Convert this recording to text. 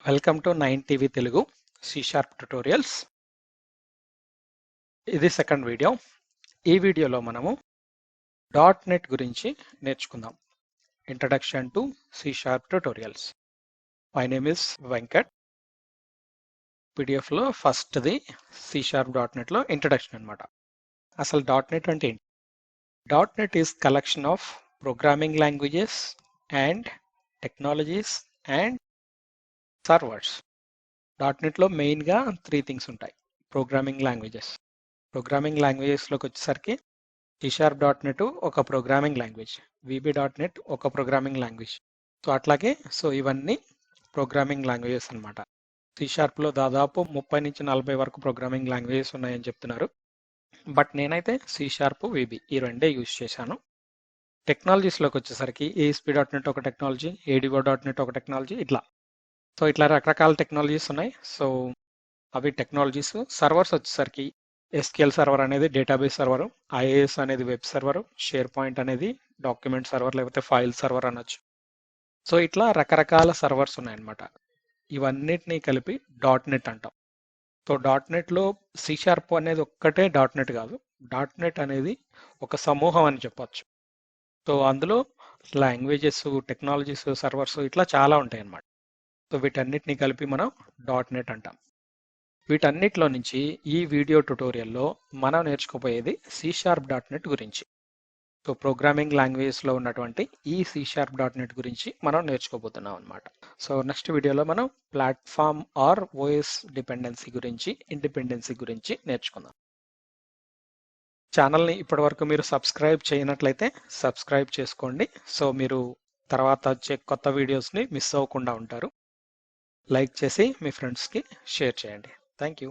Welcome to 9 TV Telugu C# tutorials. ఇది second video. ఈ వీడియోలో మనము .NET గురించి నేర్చుకుందాం. Introduction to C# tutorials. My name is Venkat. పీడిఎఫ్లో ఫస్ట్ది C#.NET లో ఇంట్రడక్షన్ అన్నమాట. అసలు .NET అంటే ఏంటి? .NET is collection of programming languages and technologies and servers. .NET లో మెయిన్గా 3 థింగ్స్ ఉంటాయి. ప్రోగ్రామింగ్ లాంగ్వేజెస్లోకి వచ్చేసరికి C#.NET ఒక ప్రోగ్రామింగ్ లాంగ్వేజ్, VB.NET ఒక ప్రోగ్రామింగ్ లాంగ్వేజ్. అట్లాగే ఇవన్నీ ప్రోగ్రామింగ్ లాంగ్వేజెస్ అనమాట. C#లో దాదాపు 30 నుంచి 40 వరకు ప్రోగ్రామింగ్ లాంగ్వేజెస్ ఉన్నాయని చెప్తున్నారు. బట్ నేనైతే C#, VB ఈ రెండే యూజ్ చేశాను. టెక్నాలజీస్లోకి వచ్చేసరికి ASP.NET ఒక టెక్నాలజీ, ADO.NET ఒక టెక్నాలజీ, ఇట్లా రకరకాల టెక్నాలజీస్ ఉన్నాయి. అవి టెక్నాలజీస్. సర్వర్స్ వచ్చేసరికి SQL సర్వర్ అనేది డేటాబేస్ సర్వర్, IIS అనేది వెబ్ సర్వర్, షేర్ పాయింట్ అనేది డాక్యుమెంట్ సర్వర్ లేకపోతే ఫైల్ సర్వర్ అనొచ్చు. ఇట్లా రకరకాల సర్వర్స్ ఉన్నాయన్నమాట. ఇవన్నిటినీ కలిపి .NET అంటాం. .NET లో C# అనేది ఒక్కటే .NET కాదు. .NET అనేది ఒక సమూహం అని చెప్పొచ్చు. అందులో లాంగ్వేజెస్, టెక్నాలజీస్, సర్వర్స్ ఇట్లా చాలా ఉంటాయి అన్నమాట. వీటన్నిటిని కలిపి మనం .NET అంటాం. వీటన్నిటిలో నుంచి ఈ వీడియో ట్యుటోరియల్లో మనం నేర్చుకోబోయేది C#.NET గురించి. ప్రోగ్రామింగ్ లాంగ్వేజెస్లో ఉన్నటువంటి ఈ C#.NET గురించి మనం నేర్చుకోబోతున్నాం అనమాట. నెక్స్ట్ వీడియోలో మనం ప్లాట్ఫామ్ ఆర్ OS ఇండిపెండెన్సీ గురించి నేర్చుకుందాం. ఛానల్ని ఇప్పటివరకు మీరు సబ్స్క్రైబ్ చేయనట్లయితే సబ్స్క్రైబ్ చేసుకోండి. మీరు తర్వాత వచ్చే కొత్త వీడియోస్ని మిస్ అవ్వకుండా ఉంటారు. లైక్ చేసి మీ ఫ్రెండ్స్కి షేర్ చేయండి. Thank you.